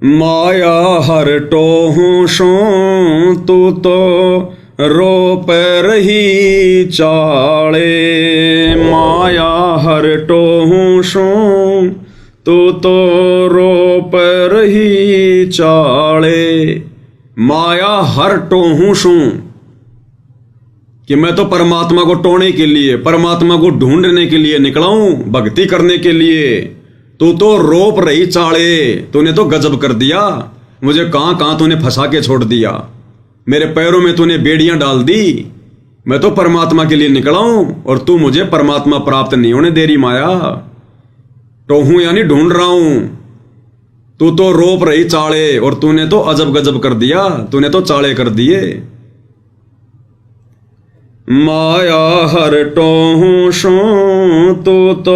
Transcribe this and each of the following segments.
माया हर टोहूं सो तू तो रोप रही चाले। माया हर टोहूं सो तू तो रोप रही चाले। माया हर टोहूं सू कि मैं तो परमात्मा को टोने के लिए, परमात्मा को ढूंढने के लिए निकला हूं, भक्ति करने के लिए। तू तो रोप रही चाले, तूने तो गजब कर दिया। मुझे कहां कहां तूने फंसा के छोड़ दिया, मेरे पैरों में तूने बेड़ियां डाल दी। मैं तो परमात्मा के लिए निकला हूं और तू मुझे परमात्मा प्राप्त नहीं होने दे रही माया। टोहूं यानी ढूंढ रहा हूं, तू तो रोप रही चाले और तूने तो अजब गजब कर दिया, तूने तो चाले कर दिए। माया हर टोहूं सो तू तो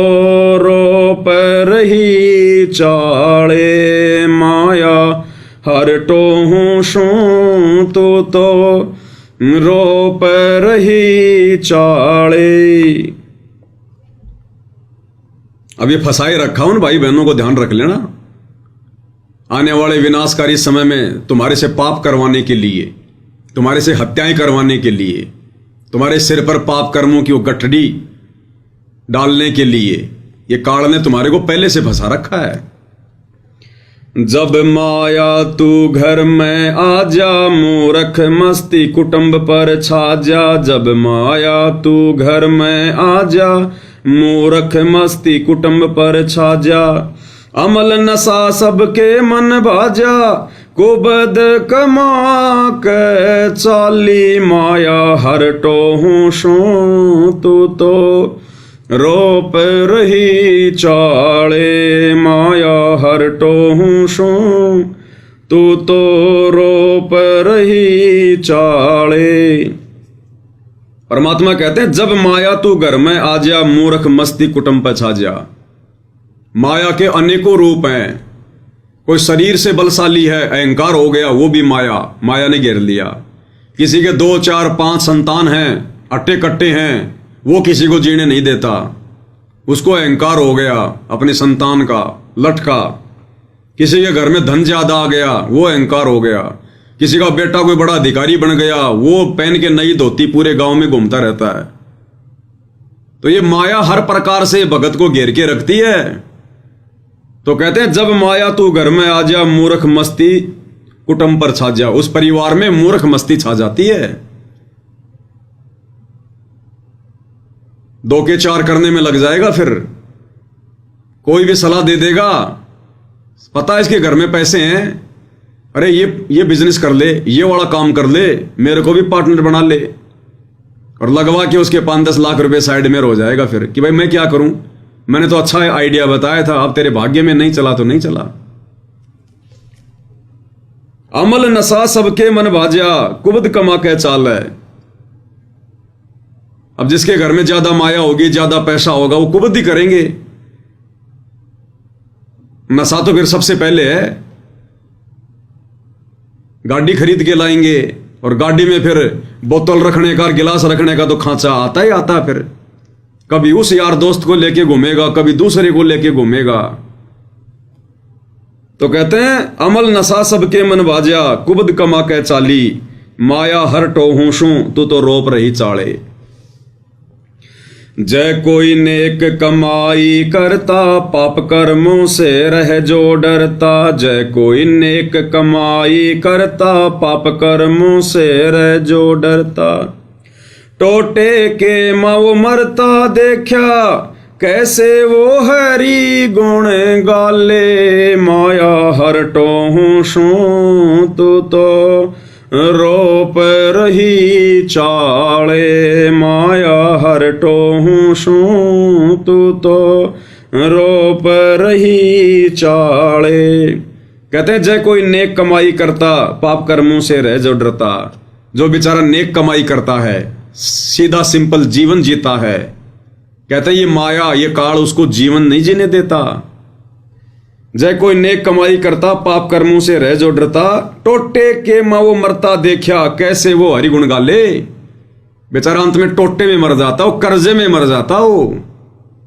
रोप रही चाले। माया हर टोहूं सो तू तो रोप रही चाले। अब ये फंसाए रखा उन भाई बहनों को ध्यान रख लेना। आने वाले विनाशकारी समय में तुम्हारे से पाप करवाने के लिए, तुम्हारे से हत्याएं करवाने के लिए, तुम्हारे सिर पर पाप कर्मों की वो गठड़ी डालने के लिए ये काल ने तुम्हारे को पहले से फंसा रखा है। जब माया तू घर में आ जा, मूर्ख मस्ती कुटुंब पर छा जा। जब माया तू घर में आ जा, मूर्ख मस्ती कुटुंब पर छा जा। अमल नशा सबके मन भाजा, कुबद कमा के चाली। माया हर टोहूं सो तू तो रोप रही चाले। माया हर टोहूं सो तू तो रोप रही चाले। परमात्मा कहते हैं जब माया तू घर में आ जा, मूर्ख मस्ती कुटुंब पर छा जा। माया के अनेकों रूप हैं। कोई शरीर से बलशाली है, अहंकार हो गया, वो भी माया, माया ने घेर लिया। किसी के 2 4 5 संतान हैं, अट्टे कट्टे हैं, वो किसी को जीने नहीं देता, उसको अहंकार हो गया अपने संतान का, लटका। किसी के घर में धन ज्यादा आ गया, वो अहंकार हो गया। किसी का बेटा कोई बड़ा अधिकारी बन गया, वो पहन के नई धोती पूरे गांव में घूमता रहता है। तो ये माया हर प्रकार से भगत को घेर के रखती है। तो कहते हैं जब माया तू घर में आ जा, मूर्ख मस्ती कुटुंब पर छा जा। उस परिवार में मूर्ख मस्ती छा जाती है, 2 के 4 करने में लग जाएगा। फिर कोई भी सलाह दे देगा, पता है इसके घर में पैसे हैं, अरे ये बिजनेस कर ले, ये वाला काम कर ले, मेरे को भी पार्टनर बना ले, और लगवा के उसके 5-10 लाख रुपए साइड में हो जाएगा। फिर कि भाई मैं क्या करूं, मैंने तो अच्छा आइडिया बताया था, अब तेरे भाग्य में नहीं चला तो नहीं चला। अमल नशा सबके मन भाजा, कुबद कमा के चाल है। अब जिसके घर में ज्यादा माया होगी, ज्यादा पैसा होगा, वो कुबद ही करेंगे। नशा तो फिर सबसे पहले है। गाड़ी खरीद के लाएंगे और गाड़ी में फिर बोतल रखने का, गिलास रखने का तो खांचा आता ही आता। फिर कभी उस यार दोस्त को लेके घूमेगा, कभी दूसरे को लेके घूमेगा। तो कहते हैं अमल नशा सबके मन भाजा, कुबद कमा के चाली। माया हर टोहूं सू तू तो रोप रही चाले। जय कोई नेक कमाई करता, पाप कर्मों से रह जो डरता। जय कोई नेक कमाई करता, पाप कर्मों से रह जो डरता। टोटे के माओ मरता देखा, कैसे वो हरी गुण गाले। माया हर टोहूं सू तू तो रोप रही चाले। माया हर टोहूं सू तू तो रोप रही चाले। कहते हैं जय कोई नेक कमाई करता, पाप कर्मों से रह जो डरता। जो बेचारा नेक कमाई करता है, सीधा सिंपल जीवन जीता है, कहते हैं ये माया, ये काल उसको जीवन नहीं जीने देता। जय कोई नेक कमाई करता, पाप कर्मों से रह जो डरता। टोटे के माओ मरता देखा, कैसे वो हरिगुण गाले। बेचारा अंत में टोटे में मर जाता हो, कर्जे में मर जाता हो,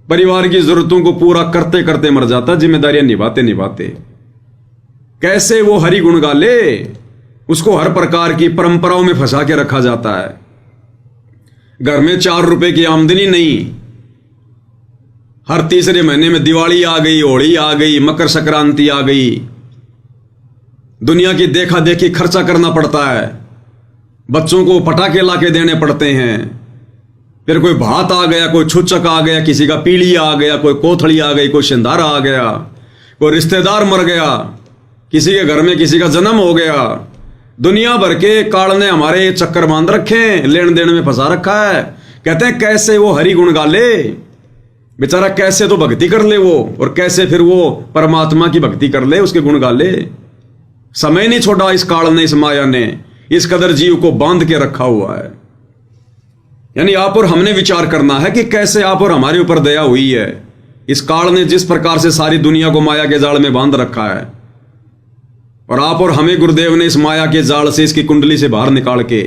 परिवार की जरूरतों को पूरा करते करते मर जाता, जिम्मेदारियां निभाते निभाते। कैसे वो हरि गुण गाले, उसको हर प्रकार की परंपराओं में फंसा के रखा जाता है। घर में 4 रुपए की आमदनी नहीं, हर तीसरे महीने में दिवाली आ गई, होली आ गई, मकर संक्रांति आ गई, दुनिया की देखा देखी खर्चा करना पड़ता है, बच्चों को पटाखे लाके देने पड़ते हैं, फिर कोई भात आ गया, कोई छुच्चक आ गया, किसी का पीली आ गया, कोई कोथड़ी आ गई, कोई सिंधारा आ गया, कोई रिश्तेदार मर गया, किसी के घर में किसी का जन्म हो गया। दुनिया भर के काल ने हमारे चक्कर बांध रखे, लेन देन में फंसा रखा है। कहते हैं कैसे वो हरि गुण गाले, बेचारा कैसे तो भक्ति कर ले वो, और कैसे फिर वो परमात्मा की भक्ति कर ले, उसके गुण गाले। समय नहीं छोड़ा इस काल ने, इस माया ने इस कदर जीव को बांध के रखा हुआ है। यानी आप और हमने विचार करना है कि कैसे आप और हमारे ऊपर दया हुई है। इस काल ने जिस प्रकार से सारी दुनिया को माया के जाल में बांध रखा है, और आप और हमें गुरुदेव ने इस माया के जाल से, इसकी कुंडली से बाहर निकाल के,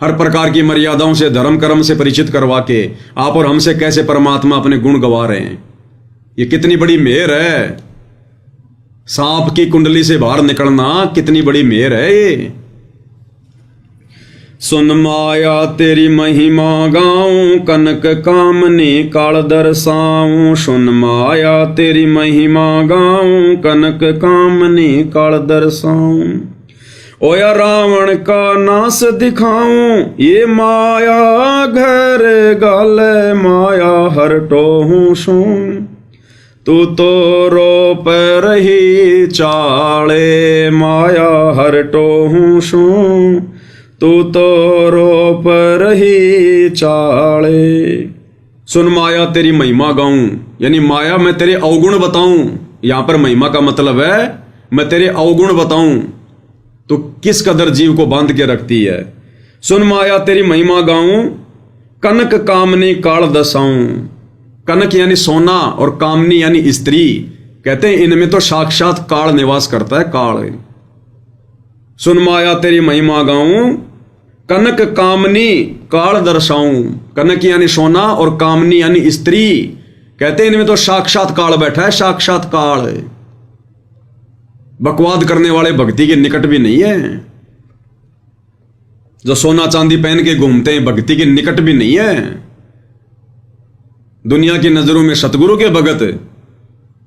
हर प्रकार की मर्यादाओं से, धर्म कर्म से परिचित करवा के आप और हमसे कैसे परमात्मा अपने गुण गवा रहे हैं। ये कितनी बड़ी मेहर है। सांप की कुंडली से बाहर निकलना कितनी बड़ी मेहर है ये। सुन माया तेरी महिमा गाऊं, कनक कामनी काल दर्शाऊं। सुन माया तेरी महिमा गाऊं, कनक कामनी काल दर्शाऊं। ओया रावण का नाश दिखाऊं, ये माया घर गाले, माया हरटो हूं सुन। तू तो रोप रही चाले, माया हरटो हूं सुन। तू तो रोप रही चाले। सुन माया तेरी महिमा गाऊं, यानी माया मैं तेरे अवगुण बताऊं। यहां पर महिमा का मतलब है मैं तेरे अवगुण बताऊं, तो किस कदर जीव को बांध के रखती है। सुन माया तेरी महिमा गाऊं, कनक कामनी काल दसाऊं। कनक यानी सोना और कामनी यानी स्त्री, कहते हैं इनमें तो साक्षात काल निवास करता है, काल। सुन माया तेरी महिमा गाऊं, कनक कामनी काल दर्शाऊं। कनक यानी सोना और कामनी यानी स्त्री, कहते हैं इनमें तो साक्षात काल बैठा है, साक्षात काल। बकवाद करने वाले भक्ति के निकट भी नहीं है। जो सोना चांदी पहन के घूमते हैं भक्ति के निकट भी नहीं है। दुनिया की नजरों में सतगुरु के भगत,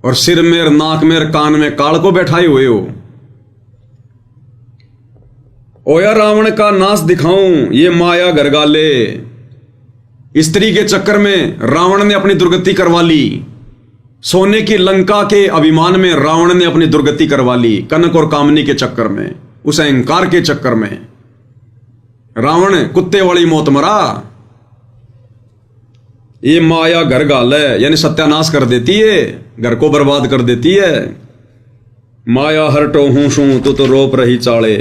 और सिर में और नाक में और कान में काल को बैठाए हुए हो। ओया रावण का नाश दिखाऊं, ये माया घर गाले। स्त्री के चक्कर में रावण ने अपनी दुर्गति करवा ली। सोने की लंका के अभिमान में रावण ने अपनी दुर्गति करवा ली, कनक और कामनी के चक्कर में, उस अहंकार के चक्कर में। रावण कुत्ते वाली मौत मरा। ये माया घर गाले, यानी सत्यानाश कर देती है, घर को बर्बाद कर देती है। माया हरटो हूं सू, तो रोप रही चाले।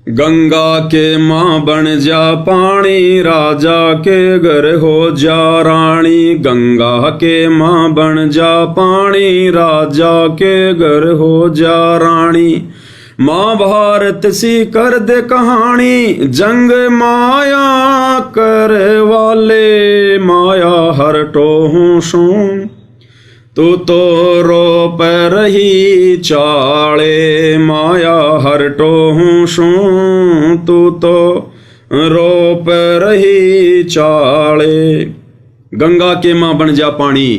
गंगा के मां बन जा पानी, राजा के घर हो जा रानी। गंगा के मां बन जा पानी, राजा के घर हो जा रानी। महाभारत सी कर दे कहानी, जंग माया कर वाले। माया हरटो हूं सू, तू तो रोप रही चाले। माया हरटो हूं सू, तू तो रोप रही चाले। गंगा के मां बन जा पानी।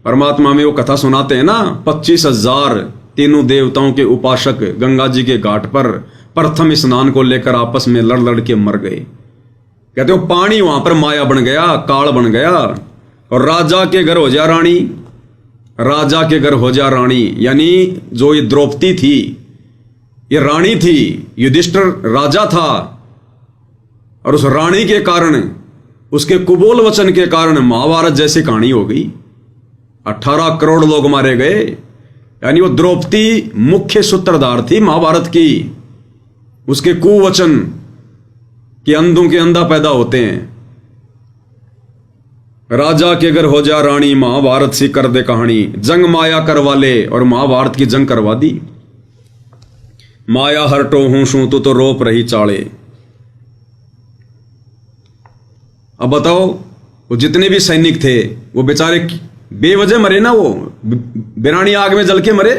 परमात्मा में वो कथा सुनाते हैं ना, 25,000 तीनों देवताओं के उपासक गंगा जी के घाट पर प्रथम स्नान को लेकर आपस में लड़ लड़ के मर गए। कहते हो पानी वहां पर माया बन गया, काल बन गया। और राजा के घर हो जा रानी, राजा के घर हो जा रानी, यानी जो ये द्रौपदी थी ये रानी थी, युधिष्ठिर राजा था, और उस रानी के कारण, उसके कुबोल वचन के कारण महाभारत जैसी कहानी हो गई। 18 करोड़ लोग मारे गए। यानी वो द्रौपदी मुख्य सूत्रधार थी महाभारत की। उसके कुवचन के अंधों के अंधा पैदा होते हैं। राजा के घर हो जा रानी, महाभारत सी कर दे कहानी। जंग माया करवा ले, और महाभारत की जंग करवा दी। माया हरटो हूं सू, तो रोप रही चाले। अब बताओ, वो जितने भी सैनिक थे वो बेचारे बेवजह मरे ना, वो बिरानी आग में जल के मरे।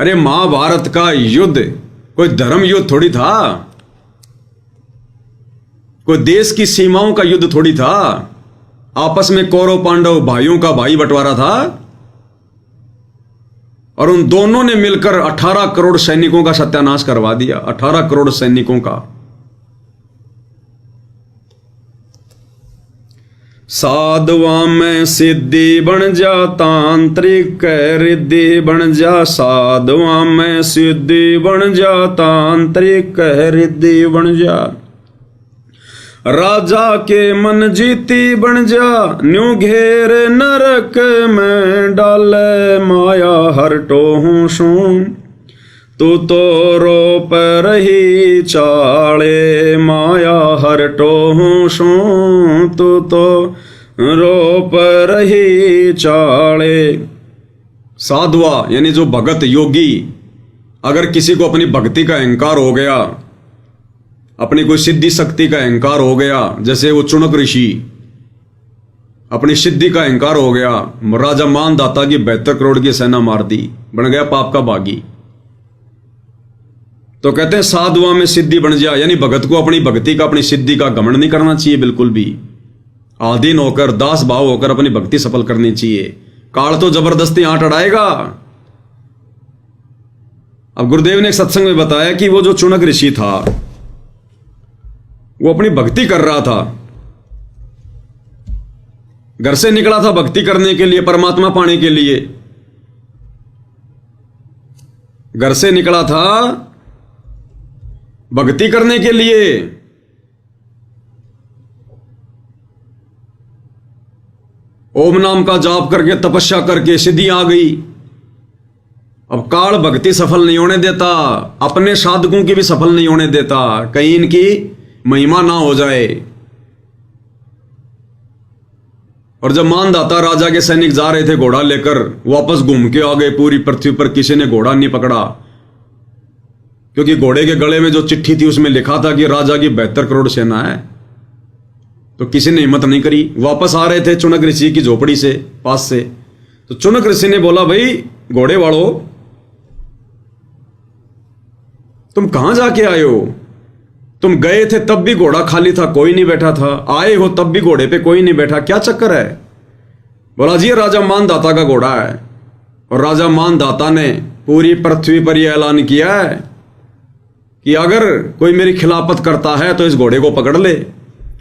अरे महाभारत का युद्ध कोई धर्म युद्ध थोड़ी था, कोई देश की सीमाओं का युद्ध थोड़ी था। आपस में कौरव पांडव भाइयों का भाई बंटवारा था, और उन दोनों ने मिलकर 18 करोड़ सैनिकों का सत्यानाश करवा दिया। 18 करोड़ सैनिकों का। साधुआ में सिद्धि बन जा, तांत्रिक रिद्धि बन जा। साधुआ में सिद्धि बन जा, तांत्रिक रिद्धि बन जा। राजा के मन जीती बन जा, न्यू घेर नरक में डाले। माया हरटो हूं सूं, तू तो रोप रही चाले। माया हरटो हूं सूं, तू तो रोप रही चाले। साधुआ यानी जो भगत योगी, अगर किसी को अपनी भक्ति का अहंकार हो गया, अपनी कोई सिद्धि शक्ति का अहंकार हो गया, जैसे वो चुनक ऋषि, अपनी सिद्धि का अहंकार हो गया, राजा मानदाता की 72 करोड़ की सेना मार दी, बन गया पाप का बागी। तो कहते हैं साधुआ में सिद्धि बन जा, यानी भगत को अपनी भक्ति का, अपनी सिद्धि का घमंड नहीं करना चाहिए बिल्कुल भी। आधीन होकर, दास भाव होकर अपनी भक्ति सफल करनी चाहिए। काल तो जबरदस्ती आंट अड़ाएगा। अब गुरुदेव ने एक सत्संग में बताया कि वो जो चुनक ऋषि था, वो अपनी भक्ति कर रहा था, घर से निकला था भक्ति करने के लिए, परमात्मा पाने के लिए। घर से निकला था भक्ति करने के लिए। ओम नाम का जाप करके, तपस्या करके सिद्धि आ गई। अब काल भक्ति सफल नहीं होने देता, अपने साधकों की भी सफल नहीं होने देता, कहीं इनकी महिमा ना हो जाए। और जब मानदाता राजा के सैनिक जा रहे थे घोड़ा लेकर, वापस घूम के आ गए, पूरी पृथ्वी पर किसी ने घोड़ा नहीं पकड़ा, क्योंकि घोड़े के गले में जो चिट्ठी थी उसमें लिखा था कि राजा की 72 करोड़ सेना है। तो किसी ने हिम्मत नहीं करी। वापस आ रहे थे चुनक ऋषि की झोपड़ी से, पास से, तो चुनक ऋषि ने बोला, भाई घोड़े वालों, तुम कहां जाके आए हो? तुम गए थे तब भी घोड़ा खाली था, कोई नहीं बैठा था, आए हो तब भी घोड़े पे कोई नहीं बैठा, क्या चक्कर है? बोला जी राजा मानदाता का घोड़ा है, और राजा मानदाता ने पूरी पृथ्वी पर यह ऐलान किया है कि अगर कोई मेरी खिलाफत करता है तो इस घोड़े को पकड़ ले,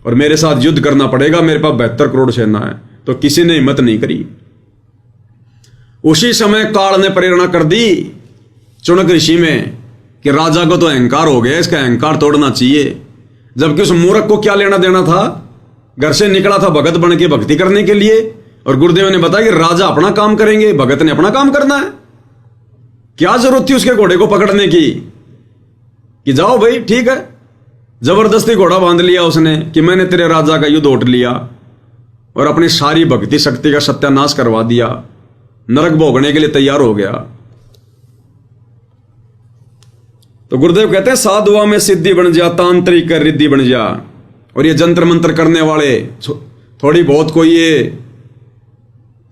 और मेरे साथ युद्ध करना पड़ेगा, मेरे पास 72 करोड़ सेना है। तो किसी ने हिम्मत नहीं करी। उसी समय काल ने प्रेरणा कर दी चुनक ऋषि में कि राजा को तो अहंकार हो गया, इसका अहंकार तोड़ना चाहिए। जबकि उस मूर्ख को क्या लेना देना था? घर से निकला था भगत बन के भक्ति करने के लिए, और गुरुदेव ने बताया कि राजा अपना काम करेंगे, भगत ने अपना काम करना है। क्या जरूरत थी उसके घोड़े को पकड़ने की कि जाओ भाई ठीक है। जबरदस्ती घोड़ा बांध लिया उसने कि मैंने तेरे राजा का युद्ध उठ लिया, और अपनी सारी भक्ति शक्ति का सत्यानाश करवा दिया, नरक भोगने के लिए तैयार हो गया। तो गुरुदेव कहते हैं साधुआ में सिद्धि बन जा, तांत्रिक रिद्धि बन जा। और ये जंत्र मंत्र करने वाले, थोड़ी बहुत कोई ये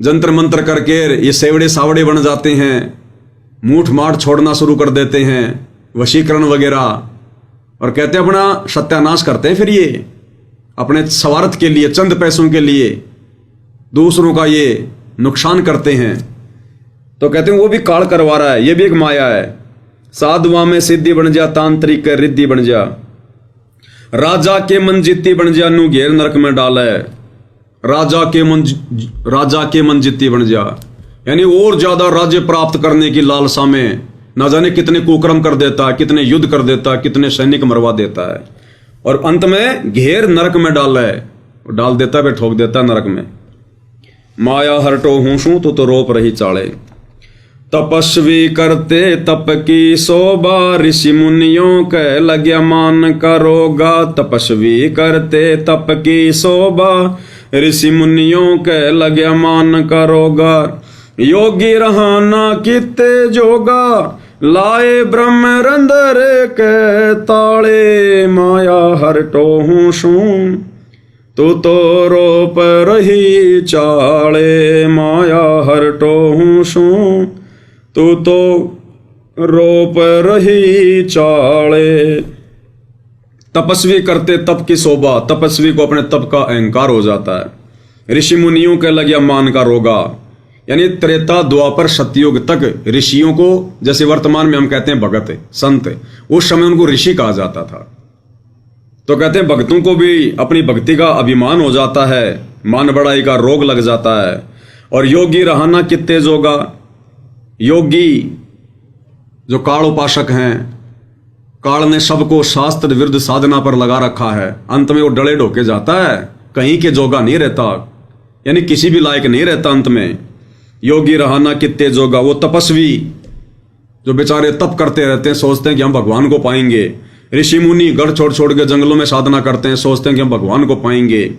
जंत्र मंत्र करके ये सेवड़े सावड़े बन जाते हैं, मूठ माठ छोड़ना शुरू कर देते हैं, वशीकरण वगैरह, और कहते हैं अपना सत्यानाश करते हैं। फिर ये अपने स्वार्थ के लिए, चंद पैसों के लिए दूसरों का ये नुकसान करते हैं। तो कहते हैं वो भी काल करवा रहा है, ये भी एक माया है। साधुआ में सिद्धि बन जा, तांत्रिक रिद्धि बन जा। राजा के मन जित्ती बन जा, नू घेर नरक में डाला है। राजा के मन जित्ती बन जा, यानी और ज्यादा राज्य प्राप्त करने की लालसा में ना जाने कितने कुकर्म कर देता है, कितने युद्ध कर देता है, कितने सैनिक मरवा देता है, और अंत में घेर नरक में डाला है, डाल देता है, ठोक देता है नरक में। माया हरटो हूं तो रोप रही चाले। तपस्वी करते तप की शोभा, ऋषि मुनियों के लग्या मान का रोगा। तपस्वी करते तप की शोभा, ऋषि मुनियों के लग्या मान का रोगा। योगी रहाना किते जोगा, लाए ब्रह्म रंदर के ताले। माया हरटो हूं सूं, तू तो रोप रही चाले। माया हरटो हूं सूं, तू तो रोप रही चाले। तपस्वी करते तप की शोभा, तपस्वी को अपने तप का अहंकार हो जाता है। ऋषि मुनियों के लग या मान का रोगा, यानी त्रेता द्वापर सतयुग तक ऋषियों को, जैसे वर्तमान में हम कहते हैं भगत संत, उस समय उनको ऋषि कहा जाता था। तो कहते हैं भक्तों को भी अपनी भक्ति का अभिमान हो जाता है, मान बड़ाई का रोग लग जाता है। और योगी रहना कितने जोगा, योगी जो काल उपासक हैं, काल ने सबको शास्त्र विरुद्ध साधना पर लगा रखा है, अंत में वो डले ढोके जाता है, कहीं के जोगा नहीं रहता, यानी किसी भी लायक नहीं रहता अंत में। योगी रहना कितने जोगा, वो तपस्वी जो बेचारे तप करते रहते हैं, सोचते हैं कि हम भगवान को पाएंगे। ऋषि मुनि गढ़ छोड़ छोड़ के जंगलों में साधना करते हैं, सोचते हैं कि हम भगवान को पाएंगे।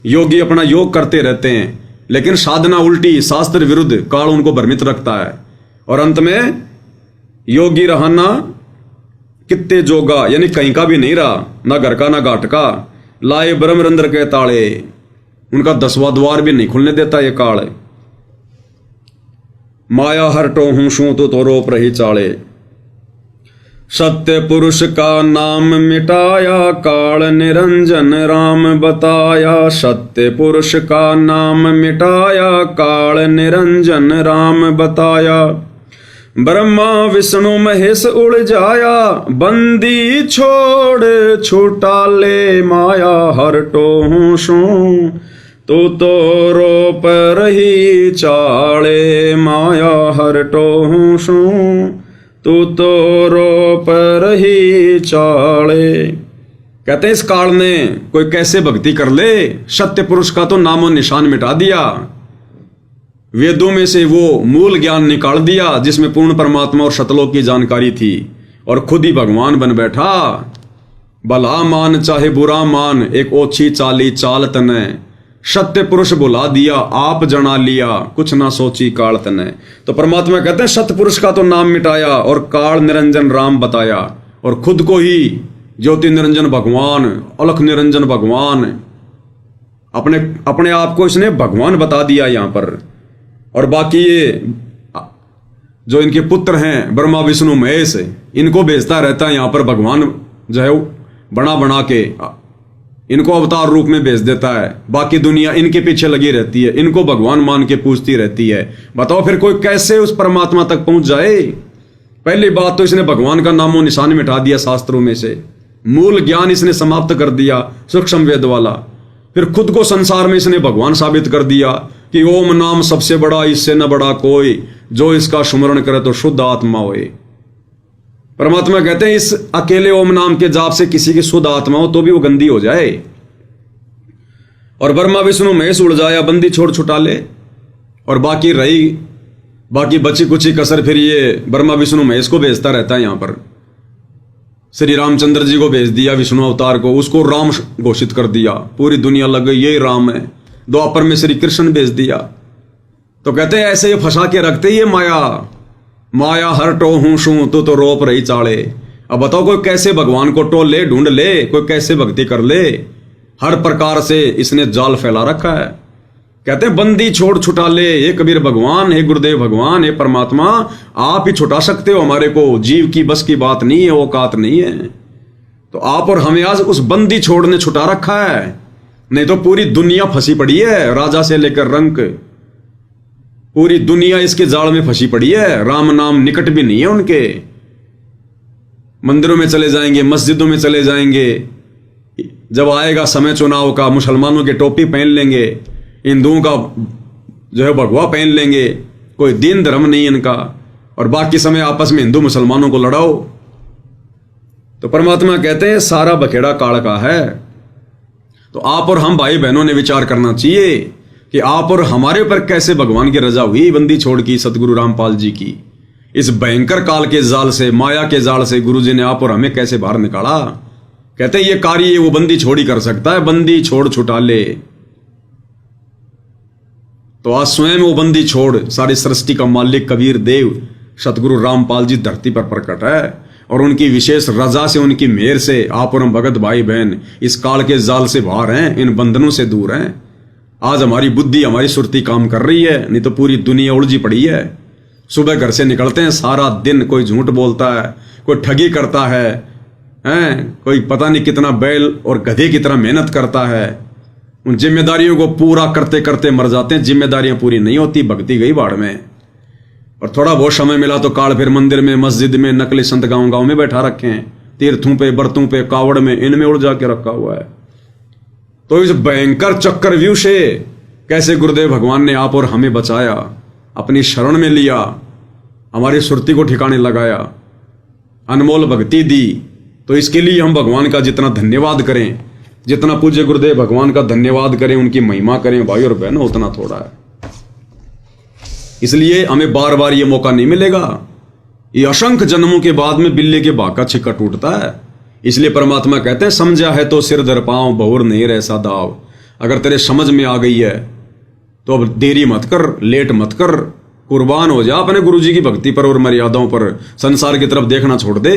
योगी अपना योग करते रहते हैं, लेकिन साधना उल्टी शास्त्र विरुद्ध, काल उनको भ्रमित रखता है। और अंत में योगी रहना कितने जोगा, यानी कहीं का भी नहीं रहा, ना घर का ना घाट का। लाए ब्रह्मरंध्र के ताले, उनका 10वां द्वार भी नहीं खुलने देता ये काल। माया हरटो हूं शू तो रोप रही चाले। सत्य पुरुष का नाम मिटाया, काल निरंजन राम बताया। सत्य पुरुष का नाम मिटाया, काल निरंजन राम बताया। ब्रह्मा विष्णु महेश उड़ जाया, बंदी छोड़ छूटा ले माया। हरटो हूं शू तो रोप रही चाले, माया हरटो हूं शू तो रोप रही चाले। कहते हैं इस काल ने कोई कैसे भक्ति कर ले, सत्य पुरुष का तो नामो निशान मिटा दिया। वेदों में से वो मूल ज्ञान निकाल दिया जिसमें पूर्ण परमात्मा और सतलोक की जानकारी थी, और खुद ही भगवान बन बैठा। भला मान चाहे बुरा मान, एक ओछी चाली चाल तने। सत्य पुरुष बुला दिया, आप जना लिया, कुछ ना सोची काल तने। तो परमात्मा कहते हैं सत्य पुरुष का तो नाम मिटाया और काल निरंजन राम बताया, और खुद को ही ज्योति निरंजन भगवान, अलख निरंजन भगवान, अपने आप को इसने भगवान बता दिया यहां पर। और बाकी ये जो इनके पुत्र हैं ब्रह्मा विष्णु महेश, इनको भेजता रहता है यहां पर भगवान, जो है बना बना के इनको अवतार रूप में भेज देता है। बाकी दुनिया इनके पीछे लगी रहती है, इनको भगवान मान के पूछती रहती है। बताओ फिर कोई कैसे उस परमात्मा तक पहुंच जाए। पहली बात तो इसने भगवान का नामो निशान मिटा दिया शास्त्रों में से, मूल ज्ञान इसने समाप्त कर दिया सूक्ष्म वेद वाला। फिर खुद को संसार में इसने भगवान साबित कर दिया कि ओम नाम सबसे बड़ा, इससे न बड़ा कोई, जो इसका सुमरण करे तो शुद्ध आत्मा होए। परमात्मा कहते हैं इस अकेले ओम नाम के जाप से किसी की शुद्ध आत्मा हो तो भी वो गंदी हो जाए। और ब्रह्मा विष्णु महेश उड़ जाया, बंदी छोड़ छुटा ले, और बाकी बची कुची कसर फिर ये ब्रह्मा विष्णु महेश को भेजता रहता है। यहां पर श्री रामचंद्र जी को भेज दिया, विष्णु अवतार को, उसको राम घोषित कर दिया, पूरी दुनिया लग गई ये राम है। द्वापर में श्री कृष्ण भेज दिया। तो कहते हैं ऐसे ये फंसा के रखते ही ये माया हर टो हूं शू तो रोप रही चाले। अब बताओ कोई कैसे भगवान को टोल ले, ढूंढ ले, कोई कैसे भक्ति कर ले। हर प्रकार से इसने जाल फैला रखा है। कहते हैं बंदी छोड़ छुटा ले, हे कबीर भगवान, हे गुरुदेव भगवान, हे परमात्मा, आप ही छुटा सकते हो हमारे को, जीव की बस की बात नहीं है, औकात नहीं है। तो आप और हमें आज उस बंदी छोड़ ने छुटा रखा है, नहीं तो पूरी दुनिया फंसी पड़ी है, राजा से लेकर रंक, पूरी दुनिया इसके जाल में फंसी पड़ी है। राम नाम निकट भी नहीं है उनके। मंदिरों में चले जाएंगे, मस्जिदों में चले जाएंगे, जब आएगा समय चुनाव का मुसलमानों के टोपी पहन लेंगे, हिंदुओं का जो है भगवा पहन लेंगे, कोई दीन धर्म नहीं इनका, और बाकी समय आपस में हिंदू मुसलमानों को लड़ाओ। तो परमात्मा कहते हैं सारा बखेड़ा काल का है। तो आप और हम भाई बहनों ने विचार करना चाहिए कि आप और हमारे ऊपर कैसे भगवान की रजा हुई बंदी छोड़ की, सतगुरु रामपाल जी की। इस भयंकर काल के जाल से, माया के जाल से गुरु जी ने आप और हमें कैसे बाहर निकाला। कहते हैं ये कार्य वो बंदी छोड़ ही कर सकता है, बंदी छोड़ छुटा ले। तो आज स्वयं वो बंदी छोड़ सारी सृष्टि का मालिक कबीर देव सतगुरु रामपाल जी धरती पर प्रकट है, और उनकी विशेष रजा से, उनकी मेहर से आप और हम भगत भाई बहन इस काल के जाल से बाहर हैं, इन बंधनों से दूर हैं। आज हमारी बुद्धि, हमारी सुरती काम कर रही है, नहीं तो पूरी दुनिया उलझी पड़ी है। सुबह घर से निकलते हैं, सारा दिन कोई झूठ बोलता है, कोई ठगी करता है, कोई पता नहीं कितना बैल और गधे की तरह मेहनत करता है। उन जिम्मेदारियों को पूरा करते करते मर जाते हैं। जिम्मेदारियां पूरी नहीं होती, भक्ति गई बाढ़ में। और थोड़ा बहुत समय मिला तो काल फिर मंदिर में, मस्जिद में, नकली संत गांव गांव में बैठा रखे हैं, तीर्थों पे, बर्तों पे, कावड़ में, इनमें उलझा के रखा हुआ है। तो इस भयंकर चक्रव्यूह से कैसे गुरुदेव भगवान ने आप और हमें बचाया, अपनी शरण में लिया, हमारी सुरती को ठिकाने लगाया, अनमोल भक्ति दी। तो इसके लिए हम भगवान का जितना धन्यवाद करें, जितना पूज्य गुरुदेव भगवान का धन्यवाद करें, उनकी महिमा करें भाई और बहनों, उतना थोड़ा है। इसलिए हमें बार बार ये मौका नहीं मिलेगा। ये असंख्य जन्मों के बाद में बिल्ली के भाग का छिक्का टूटता है। इसलिए परमात्मा कहते हैं, समझा है तो सिर धर पांव, बहुर नहीं रहसा दाव। अगर तेरे समझ में आ गई है तो अब देरी मत कर, लेट मत कर, कुर्बान हो जा अपने गुरु जी की भक्ति पर और मर्यादाओं पर। संसार की तरफ देखना छोड़ दे।